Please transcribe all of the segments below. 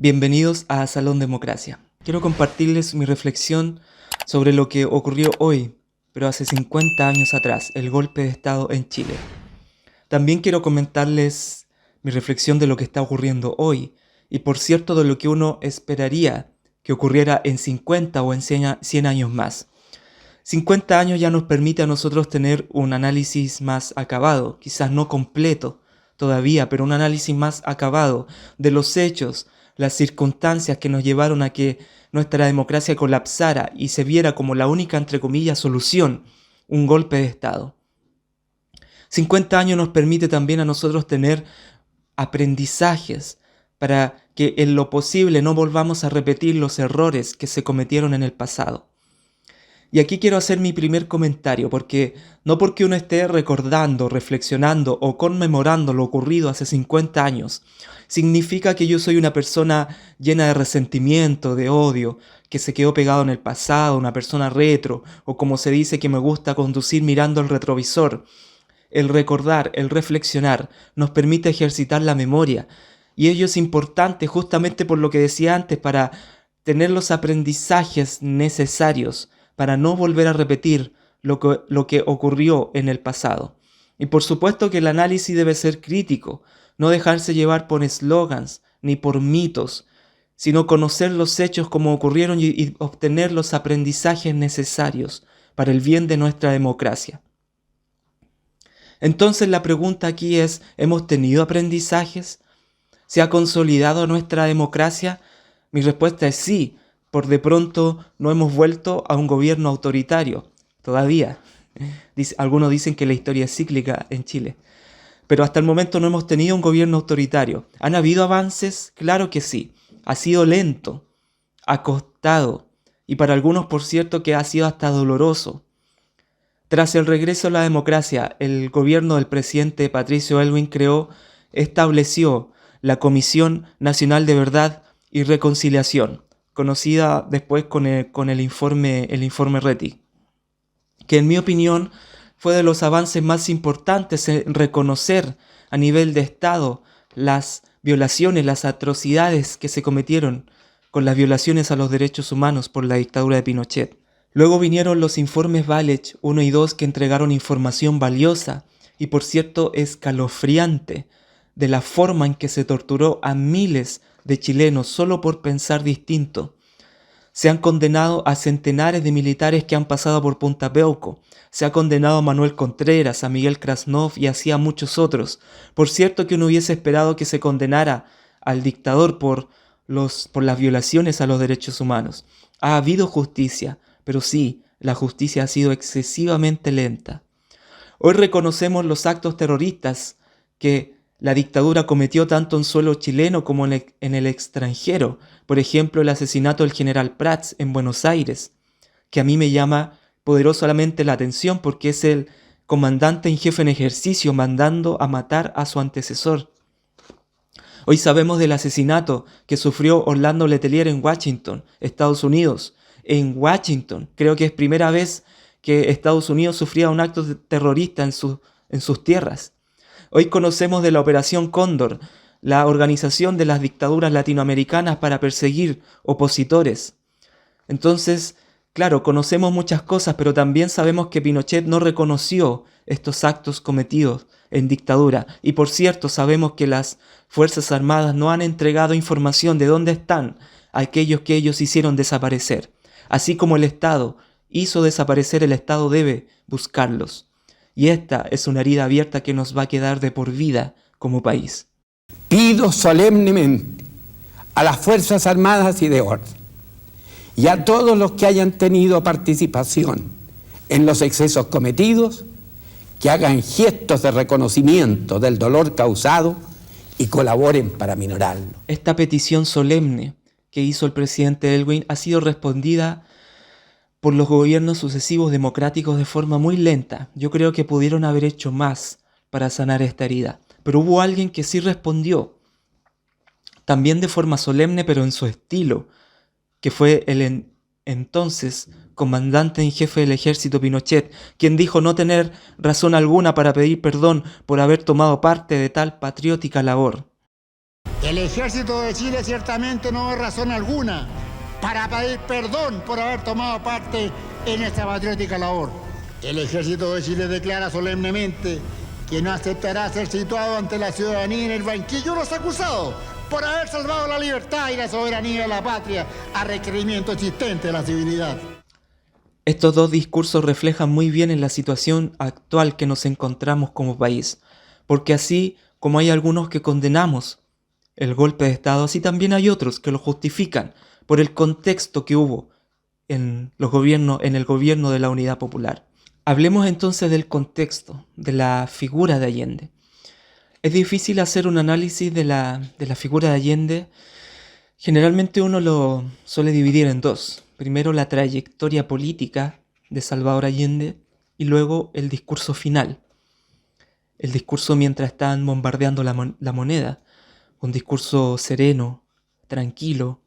Bienvenidos a Salón Democracia. Quiero compartirles mi reflexión sobre lo que ocurrió hoy, pero hace 50 años atrás, el golpe de Estado en Chile. También quiero comentarles mi reflexión de lo que está ocurriendo hoy, y por cierto de lo que uno esperaría que ocurriera en 50 o en 100 años más. 50 años ya nos permite a nosotros tener un análisis más acabado, quizás no completo todavía, pero un análisis más acabado de los hechos, las circunstancias que nos llevaron a que nuestra democracia colapsara y se viera como la única, entre comillas, solución, un golpe de Estado. 50 años nos permite también a nosotros tener aprendizajes para que en lo posible no volvamos a repetir los errores que se cometieron en el pasado. Y aquí quiero hacer mi primer comentario, porque no porque uno esté recordando, reflexionando o conmemorando lo ocurrido hace 50 años, significa que yo soy una persona llena de resentimiento, de odio, que se quedó pegado en el pasado, una persona retro, o como se dice que me gusta conducir mirando el retrovisor. El recordar, el reflexionar, nos permite ejercitar la memoria, y ello es importante justamente por lo que decía antes, para tener los aprendizajes necesarios para no volver a repetir lo que ocurrió en el pasado. Y por supuesto que el análisis debe ser crítico, no dejarse llevar por eslogans ni por mitos, sino conocer los hechos como ocurrieron y obtener los aprendizajes necesarios para el bien de nuestra democracia. Entonces la pregunta aquí es, ¿hemos tenido aprendizajes? ¿Se ha consolidado nuestra democracia? Mi respuesta es sí. Por de pronto no hemos vuelto a un gobierno autoritario, todavía. Algunos dicen que la historia es cíclica en Chile. Pero hasta el momento no hemos tenido un gobierno autoritario. ¿Han habido avances? Claro que sí. Ha sido lento, ha costado, y para algunos, por cierto, que ha sido hasta doloroso. Tras el regreso a la democracia, el gobierno del presidente Patricio Aylwin estableció la Comisión Nacional de Verdad y Reconciliación, conocida después con el informe Rettig, que en mi opinión fue de los avances más importantes en reconocer a nivel de Estado las violaciones, las atrocidades que se cometieron con las violaciones a los derechos humanos por la dictadura de Pinochet. Luego vinieron los informes Valech 1 y 2 que entregaron información valiosa y por cierto escalofriante de la forma en que se torturó a miles de chilenos solo por pensar distinto. Se han condenado a centenares de militares que han pasado por Punta Peuco. Se ha condenado a Manuel Contreras, a Miguel Krasnov y así a muchos otros. Por cierto que uno hubiese esperado que se condenara al dictador por las violaciones a los derechos humanos. Ha habido justicia, pero sí, la justicia ha sido excesivamente lenta. Hoy reconocemos los actos terroristas que la dictadura cometió tanto en suelo chileno como en el extranjero. Por ejemplo, el asesinato del general Prats en Buenos Aires, que a mí me llama poderosamente la atención porque es el comandante en jefe en ejercicio mandando a matar a su antecesor. Hoy sabemos del asesinato que sufrió Orlando Letelier en Washington, Estados Unidos. En Washington, creo que es primera vez que Estados Unidos sufría un acto terrorista en sus tierras. Hoy conocemos de la Operación Cóndor, la organización de las dictaduras latinoamericanas para perseguir opositores. Entonces, claro, conocemos muchas cosas, pero también sabemos que Pinochet no reconoció estos actos cometidos en dictadura. Y por cierto, sabemos que las Fuerzas Armadas no han entregado información de dónde están aquellos que ellos hicieron desaparecer. Así como el Estado hizo desaparecer, el Estado debe buscarlos. Y esta es una herida abierta que nos va a quedar de por vida como país. Pido solemnemente a las Fuerzas Armadas y de Orden y a todos los que hayan tenido participación en los excesos cometidos que hagan gestos de reconocimiento del dolor causado y colaboren para minorarlo. Esta petición solemne que hizo el presidente Aylwin ha sido respondida por los gobiernos sucesivos democráticos de forma muy lenta. Yo creo que pudieron haber hecho más para sanar esta herida. Pero hubo alguien que sí respondió, también de forma solemne, pero en su estilo, que fue el entonces comandante en jefe del ejército Pinochet, quien dijo no tener razón alguna para pedir perdón por haber tomado parte de tal patriótica labor. El Ejército de Chile ciertamente no hay razón alguna para pedir perdón por haber tomado parte en esta patriótica labor. El Ejército de Chile declara solemnemente que no aceptará ser situado ante la ciudadanía en el banquillo de los acusados por haber salvado la libertad y la soberanía de la patria a requerimiento existente de la civilidad. Estos dos discursos reflejan muy bien en la situación actual que nos encontramos como país, porque así como hay algunos que condenamos el golpe de Estado, así también hay otros que lo justifican por el contexto que hubo en el gobierno de la Unidad Popular. Hablemos entonces del contexto, de la figura de Allende. Es difícil hacer un análisis de la figura de Allende. Generalmente uno lo suele dividir en dos. Primero la trayectoria política de Salvador Allende y luego el discurso final. El discurso mientras están bombardeando la moneda. Un discurso sereno, tranquilo,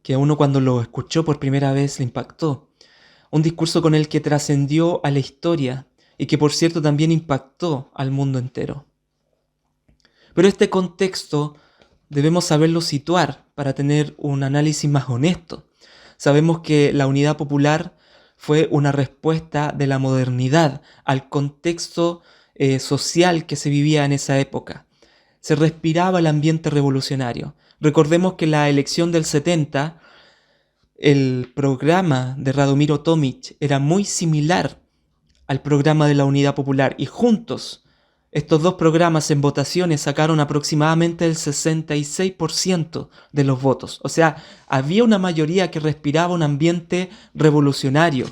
que a uno cuando lo escuchó por primera vez le impactó. Un discurso con el que trascendió a la historia y que por cierto también impactó al mundo entero. Pero este contexto debemos saberlo situar para tener un análisis más honesto. Sabemos que la Unidad Popular fue una respuesta de la modernidad al contexto social que se vivía en esa época. Se respiraba el ambiente revolucionario. Recordemos que la elección del 70, el programa de Radomiro Tomic era muy similar al programa de la Unidad Popular y juntos estos dos programas en votaciones sacaron aproximadamente el 66% de los votos. O sea, había una mayoría que respiraba un ambiente revolucionario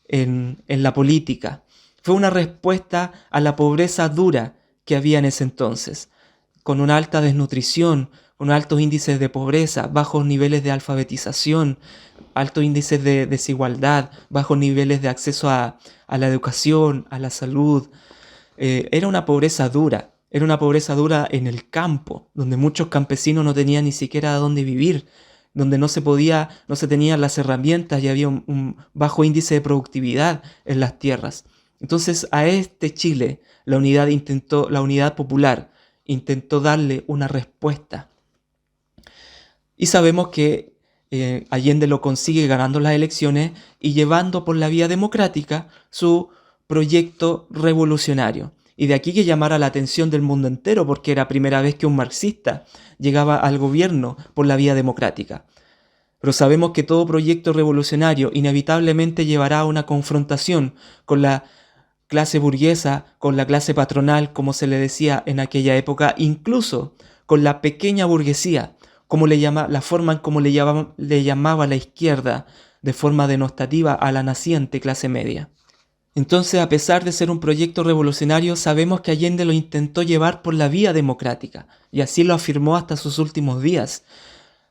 en la política. Fue una respuesta a la pobreza dura que había en ese entonces, con una alta desnutrición, con altos índices de pobreza, bajos niveles de alfabetización, altos índices de desigualdad, bajos niveles de acceso a la educación, a la salud. Era una pobreza dura en el campo, donde muchos campesinos no tenían ni siquiera dónde vivir, donde no se tenían las herramientas y había un bajo índice de productividad en las tierras. Entonces a este Chile la Unidad Popular intentó darle una respuesta. Y sabemos que Allende lo consigue ganando las elecciones y llevando por la vía democrática su proyecto revolucionario. Y de aquí que llamara la atención del mundo entero, porque era la primera vez que un marxista llegaba al gobierno por la vía democrática. Pero sabemos que todo proyecto revolucionario inevitablemente llevará a una confrontación con la clase burguesa, con la clase patronal, como se le decía en aquella época, incluso con la pequeña burguesía, la forma en como le llamaba la izquierda, de forma denostativa a la naciente clase media. Entonces, a pesar de ser un proyecto revolucionario, sabemos que Allende lo intentó llevar por la vía democrática, y así lo afirmó hasta sus últimos días.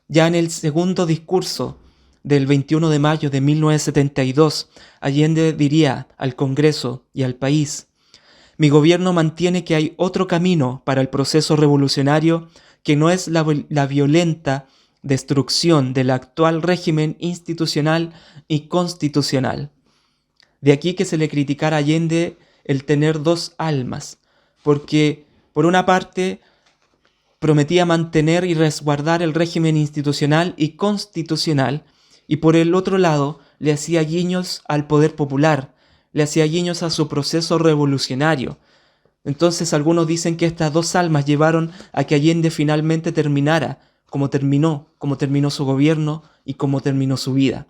Ya en el segundo discurso del 21 de mayo de 1972, Allende diría al Congreso y al país: «Mi gobierno mantiene que hay otro camino para el proceso revolucionario que no es la violenta destrucción del actual régimen institucional y constitucional». De aquí que se le criticara a Allende el tener dos almas, porque por una parte prometía mantener y resguardar el régimen institucional y constitucional, y por el otro lado le hacía guiños al poder popular, le hacía guiños a su proceso revolucionario. Entonces algunos dicen que estas dos almas llevaron a que Allende finalmente terminara como terminó su gobierno y como terminó su vida.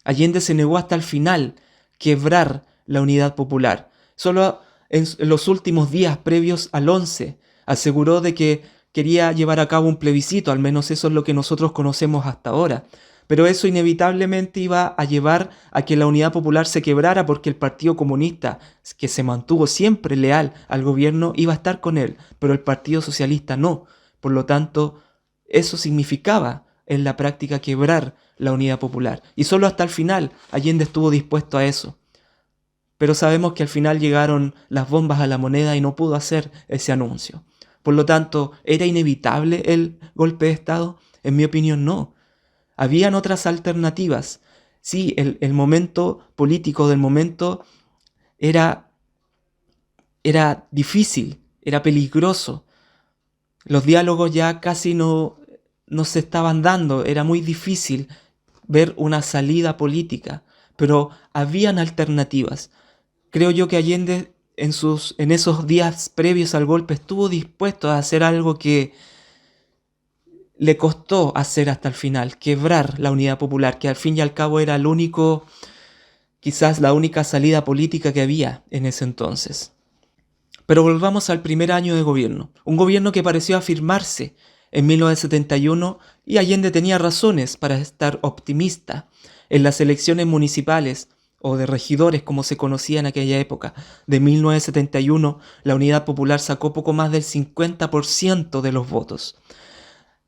Allende se negó hasta el final quebrar la Unidad Popular. Solo en los últimos días previos al 11 aseguró de que quería llevar a cabo un plebiscito, al menos eso es lo que nosotros conocemos hasta ahora. Pero eso inevitablemente iba a llevar a que la Unidad Popular se quebrara, porque el Partido Comunista, que se mantuvo siempre leal al gobierno, iba a estar con él, pero el Partido Socialista no. Por lo tanto, eso significaba en la práctica quebrar la Unidad Popular. Y solo hasta el final Allende estuvo dispuesto a eso. Pero sabemos que al final llegaron las bombas a la moneda y no pudo hacer ese anuncio. Por lo tanto, ¿era inevitable el golpe de Estado? En mi opinión, no. Habían otras alternativas. Sí, el momento político del momento era difícil, era peligroso. Los diálogos ya casi no se estaban dando, era muy difícil ver una salida política, pero habían alternativas. Creo yo que Allende en esos días previos al golpe estuvo dispuesto a hacer algo que le costó hacer hasta el final, quebrar la Unidad Popular, que al fin y al cabo era quizás la única salida política que había en ese entonces. Pero volvamos al primer año de gobierno, un gobierno que pareció afirmarse en 1971 y Allende tenía razones para estar optimista. En las elecciones municipales o de regidores, como se conocía en aquella época, de 1971, la Unidad Popular sacó poco más del 50% de los votos.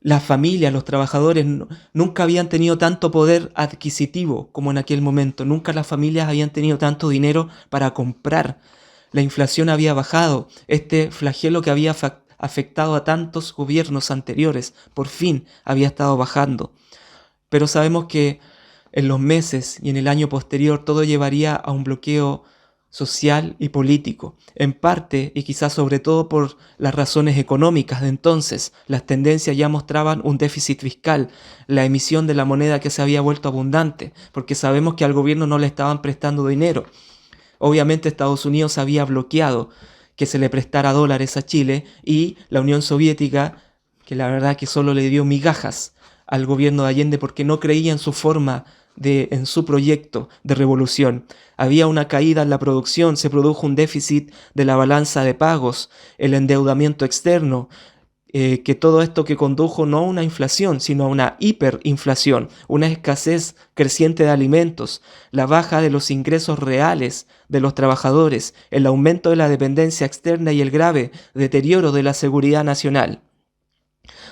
Las familias, los trabajadores nunca habían tenido tanto poder adquisitivo como en aquel momento. Nunca las familias habían tenido tanto dinero para comprar. La inflación había bajado. Este flagelo que había afectado a tantos gobiernos anteriores, por fin había estado bajando. Pero sabemos que en los meses y en el año posterior todo llevaría a un bloqueo social y político, en parte y quizás sobre todo por las razones económicas de entonces. Las tendencias ya mostraban un déficit fiscal, la emisión de la moneda que se había vuelto abundante, porque sabemos que al gobierno no le estaban prestando dinero. Obviamente Estados Unidos había bloqueado que se le prestara dólares a Chile y la Unión Soviética, que la verdad que solo le dio migajas al gobierno de Allende porque no creía en su en su proyecto de revolución. Había una caída en la producción, se produjo un déficit de la balanza de pagos, el endeudamiento externo, que todo esto que condujo no a una inflación, sino a una hiperinflación, una escasez creciente de alimentos, la baja de los ingresos reales de los trabajadores, el aumento de la dependencia externa y el grave deterioro de la seguridad nacional.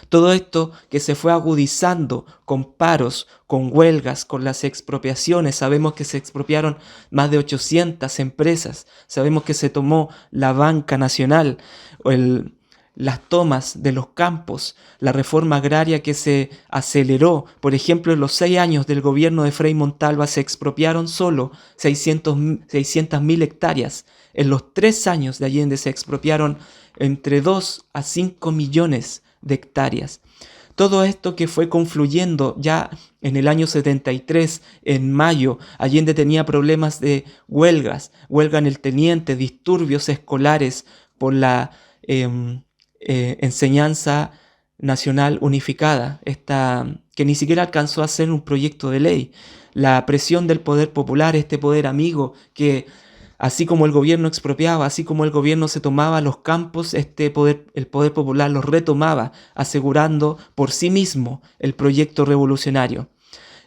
Todo esto que se fue agudizando con paros, con huelgas, con las expropiaciones. Sabemos que se expropiaron más de 800 empresas. Sabemos que se tomó la banca nacional, las tomas de los campos, la reforma agraria que se aceleró. Por ejemplo, en los 6 años del gobierno de Frei Montalva se expropiaron solo 600.000 hectáreas. En los 3 años de Allende se expropiaron entre 2 a 5 millones de hectáreas. Todo esto que fue confluyendo ya en el año 73, en mayo, Allende tenía problemas de huelga en el teniente, disturbios escolares por la enseñanza nacional unificada, que ni siquiera alcanzó a ser un proyecto de ley. La presión del poder popular, este poder amigo que así como el gobierno expropiaba, así como el gobierno se tomaba los campos, el poder popular los retomaba, asegurando por sí mismo el proyecto revolucionario.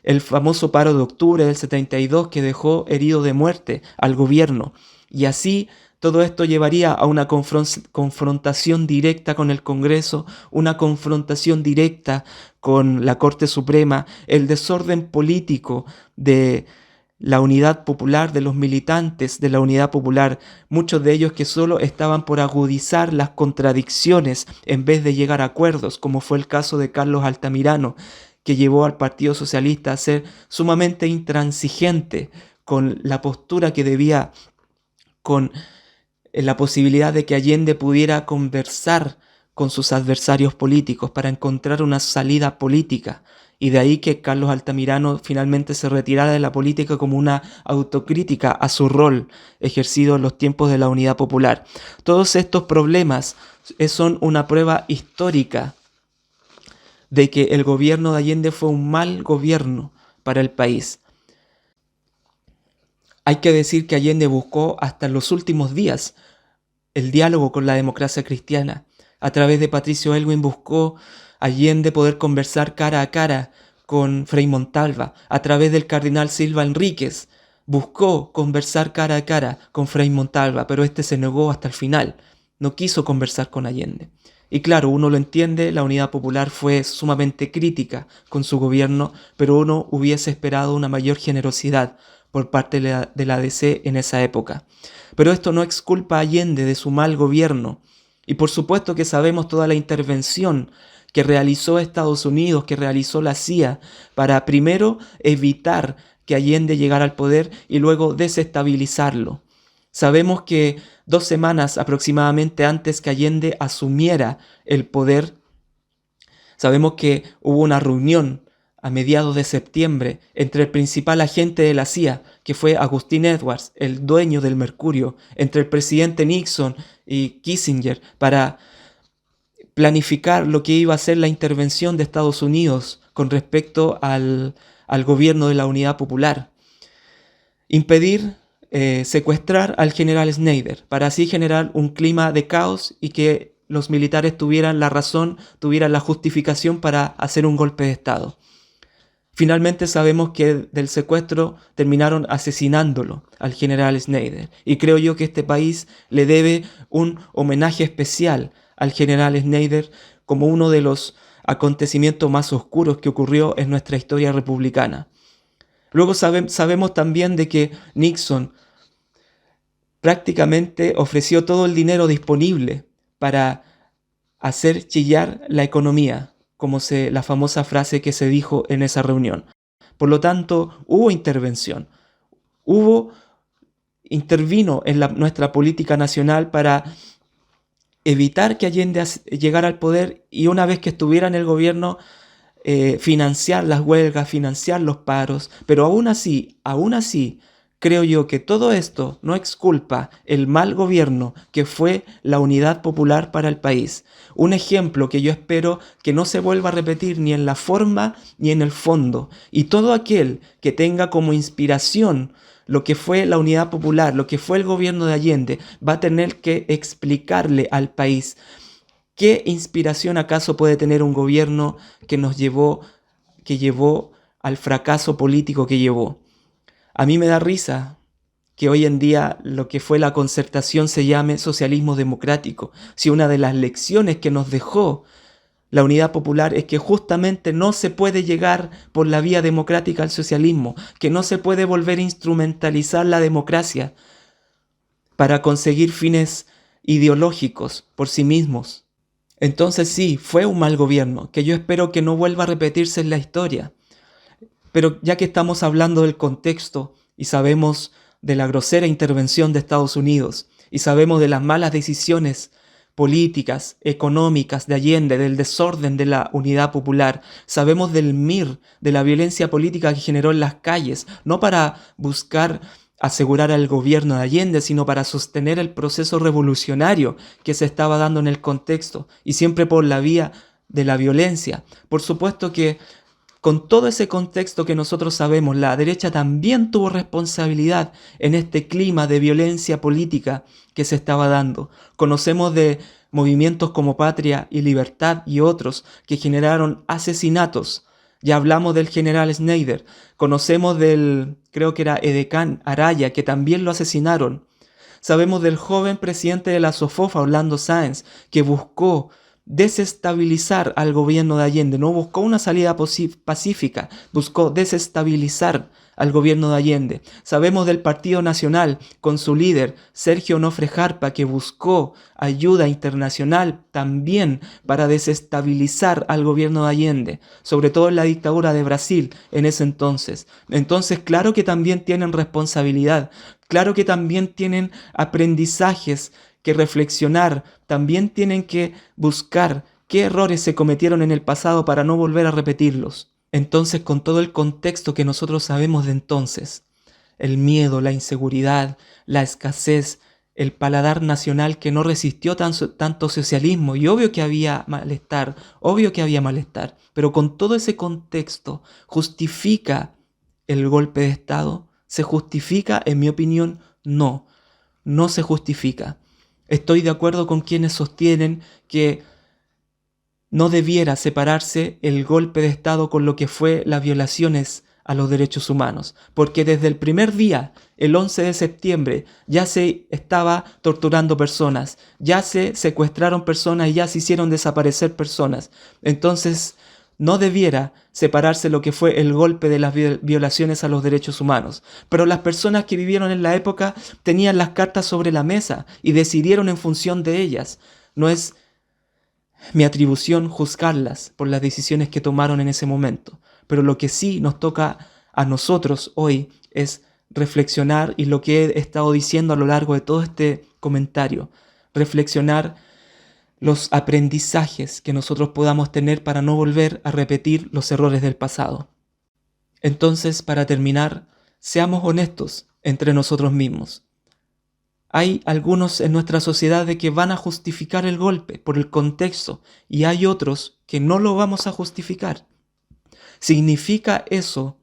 El famoso paro de octubre del 72 que dejó herido de muerte al gobierno. Y así todo esto llevaría a una confrontación directa con el Congreso, una confrontación directa con la Corte Suprema, el desorden político de la Unidad Popular, de los militantes de la Unidad Popular, muchos de ellos que solo estaban por agudizar las contradicciones en vez de llegar a acuerdos, como fue el caso de Carlos Altamirano, que llevó al Partido Socialista a ser sumamente intransigente con la postura que debía, con la posibilidad de que Allende pudiera conversar con sus adversarios políticos para encontrar una salida política. Y de ahí que Carlos Altamirano finalmente se retirara de la política como una autocrítica a su rol ejercido en los tiempos de la Unidad Popular. Todos estos problemas son una prueba histórica de que el gobierno de Allende fue un mal gobierno para el país. Hay que decir que Allende buscó hasta los últimos días el diálogo con la democracia cristiana. A través de Patricio Aylwin buscó Allende poder conversar cara a cara con Frei Montalva. A través del cardenal Silva Enríquez buscó conversar cara a cara con Frei Montalva, pero este se negó hasta el final. No quiso conversar con Allende. Y claro, uno lo entiende, la Unidad Popular fue sumamente crítica con su gobierno, pero uno hubiese esperado una mayor generosidad por parte de la ADC en esa época. Pero esto no exculpa a Allende de su mal gobierno. Y por supuesto que sabemos toda la intervención que realizó Estados Unidos, que realizó la CIA, para primero evitar que Allende llegara al poder y luego desestabilizarlo. Sabemos que 2 semanas aproximadamente antes que Allende asumiera el poder, sabemos que hubo una reunión a mediados de septiembre entre el principal agente de la CIA, que fue Agustín Edwards, el dueño del Mercurio, entre el presidente Nixon y Kissinger, para planificar lo que iba a ser la intervención de Estados Unidos con respecto al gobierno de la Unidad Popular. Impedir secuestrar al general Snyder, para así generar un clima de caos y que los militares tuvieran la razón, tuvieran la justificación para hacer un golpe de Estado. Finalmente sabemos que del secuestro terminaron asesinándolo al general Snyder. Y creo yo que este país le debe un homenaje especial al general Snyder como uno de los acontecimientos más oscuros que ocurrió en nuestra historia republicana. Luego sabemos también de que Nixon prácticamente ofreció todo el dinero disponible para hacer chillar la economía, como la famosa frase que se dijo en esa reunión. Por lo tanto, hubo intervención, intervino en nuestra política nacional para evitar que Allende llegara al poder y una vez que estuviera en el gobierno, financiar las huelgas, financiar los paros, pero aún así, creo yo que todo esto no exculpa el mal gobierno que fue la Unidad Popular para el país. Un ejemplo que yo espero que no se vuelva a repetir ni en la forma ni en el fondo. Y todo aquel que tenga como inspiración lo que fue la Unidad Popular, lo que fue el gobierno de Allende, va a tener que explicarle al país qué inspiración acaso puede tener un gobierno que llevó al fracaso político que llevó. A mí me da risa que hoy en día lo que fue la Concertación se llame socialismo democrático, si una de las lecciones que nos dejó la Unidad Popular es que justamente no se puede llegar por la vía democrática al socialismo, que no se puede volver a instrumentalizar la democracia para conseguir fines ideológicos por sí mismos. Entonces sí, fue un mal gobierno, que yo espero que no vuelva a repetirse en la historia. Pero ya que estamos hablando del contexto y sabemos de la grosera intervención de Estados Unidos y sabemos de las malas decisiones políticas, económicas de Allende, del desorden de la Unidad Popular, sabemos del MIR, de la violencia política que generó en las calles, no para buscar asegurar al gobierno de Allende, sino para sostener el proceso revolucionario que se estaba dando en el contexto y siempre por la vía de la violencia. Por supuesto que con todo ese contexto que nosotros sabemos, la derecha también tuvo responsabilidad en este clima de violencia política que se estaba dando. Conocemos de movimientos como Patria y Libertad y otros que generaron asesinatos. Ya hablamos del general Snyder. Conocemos creo que era Edecán Araya, que también lo asesinaron. Sabemos del joven presidente de la SOFOFA, Orlando Sáenz, que buscó desestabilizar al gobierno de Allende, no buscó una salida pacífica, buscó desestabilizar al gobierno de Allende. Sabemos del Partido Nacional con su líder Sergio Onofre Jarpa, que buscó ayuda internacional también para desestabilizar al gobierno de Allende, sobre todo en la dictadura de Brasil en ese entonces. Entonces, claro que también tienen responsabilidad, claro que también tienen aprendizajes que reflexionar, también tienen que buscar qué errores se cometieron en el pasado para no volver a repetirlos. Entonces, con todo el contexto que nosotros sabemos de entonces, el miedo, la inseguridad, la escasez, el paladar nacional que no resistió tanto socialismo, y obvio que había malestar, pero con todo ese contexto, ¿justifica el golpe de Estado? ¿Se justifica? En mi opinión, no se justifica. Estoy de acuerdo con quienes sostienen que no debiera separarse el golpe de Estado con lo que fue las violaciones a los derechos humanos, porque desde el primer día, el 11 de septiembre, ya se estaba torturando personas, ya se secuestraron personas y ya se hicieron desaparecer personas. Entonces, no debiera separarse lo que fue el golpe de las violaciones a los derechos humanos. Pero las personas que vivieron en la época tenían las cartas sobre la mesa y decidieron en función de ellas. No es mi atribución juzgarlas por las decisiones que tomaron en ese momento. Pero lo que sí nos toca a nosotros hoy es reflexionar, y lo que he estado diciendo a lo largo de todo este comentario, reflexionar los aprendizajes que nosotros podamos tener para no volver a repetir los errores del pasado. Entonces, para terminar, seamos honestos entre nosotros mismos. Hay algunos en nuestra sociedad de que van a justificar el golpe por el contexto y hay otros que no lo vamos a justificar. ¿Significa eso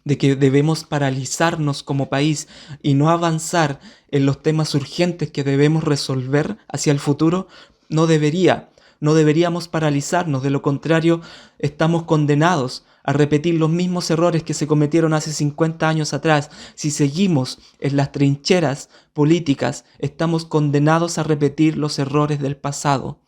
de que debemos paralizarnos como país y no avanzar en los temas urgentes que debemos resolver hacia el futuro? No deberíamos paralizarnos, de lo contrario estamos condenados a repetir los mismos errores que se cometieron hace 50 años atrás. Si seguimos en las trincheras políticas, estamos condenados a repetir los errores del pasado.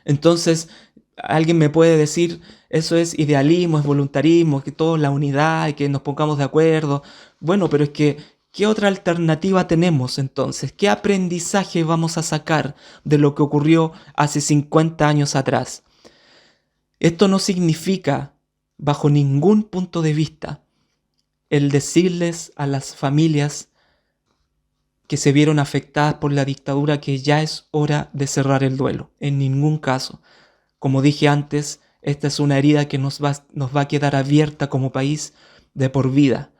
Entonces, alguien me puede decir, eso es idealismo, es voluntarismo, que todos la unidad y que nos pongamos de acuerdo. Bueno, pero es que, ¿qué otra alternativa tenemos entonces? ¿Qué aprendizaje vamos a sacar de lo que ocurrió hace 50 años atrás? Esto no significa, bajo ningún punto de vista, el decirles a las familias que se vieron afectadas por la dictadura que ya es hora de cerrar el duelo. En ningún caso. Como dije antes, esta es una herida que nos va a quedar abierta como país de por vida.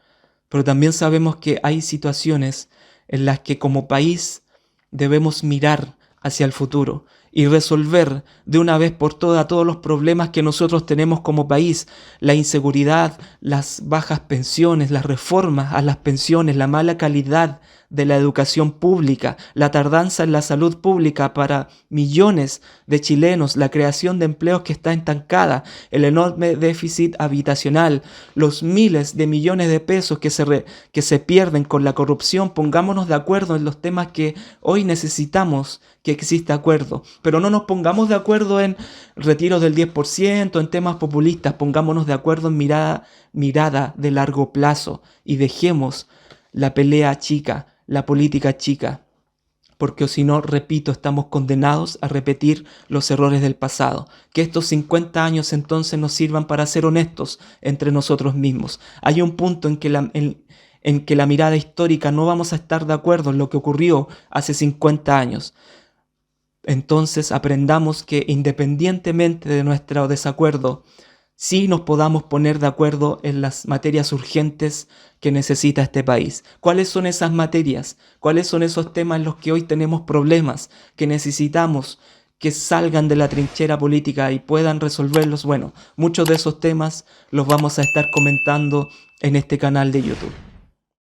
Pero también sabemos que hay situaciones en las que como país debemos mirar hacia el futuro y resolver de una vez por todas todos los problemas que nosotros tenemos como país, la inseguridad, las bajas pensiones, las reformas a las pensiones, la mala calidad de la educación pública, la tardanza en la salud pública para millones de chilenos, la creación de empleos que está estancada, el enorme déficit habitacional, los miles de millones de pesos que se pierden con la corrupción. Pongámonos de acuerdo en los temas que hoy necesitamos que exista acuerdo, pero no nos pongamos de acuerdo en retiros del 10%, en temas populistas. Pongámonos de acuerdo en mirada de largo plazo y dejemos la pelea chica, la política chica, porque si no, repito, estamos condenados a repetir los errores del pasado. Que estos 50 años entonces nos sirvan para ser honestos entre nosotros mismos. Hay un punto en que la mirada histórica no vamos a estar de acuerdo en lo que ocurrió hace 50 años. Entonces aprendamos que independientemente de nuestro desacuerdo, sí nos podamos poner de acuerdo en las materias urgentes que necesita este país. ¿Cuáles son esas materias? ¿Cuáles son esos temas en los que hoy tenemos problemas, que necesitamos que salgan de la trinchera política y puedan resolverlos? Bueno, muchos de esos temas los vamos a estar comentando en este canal de YouTube.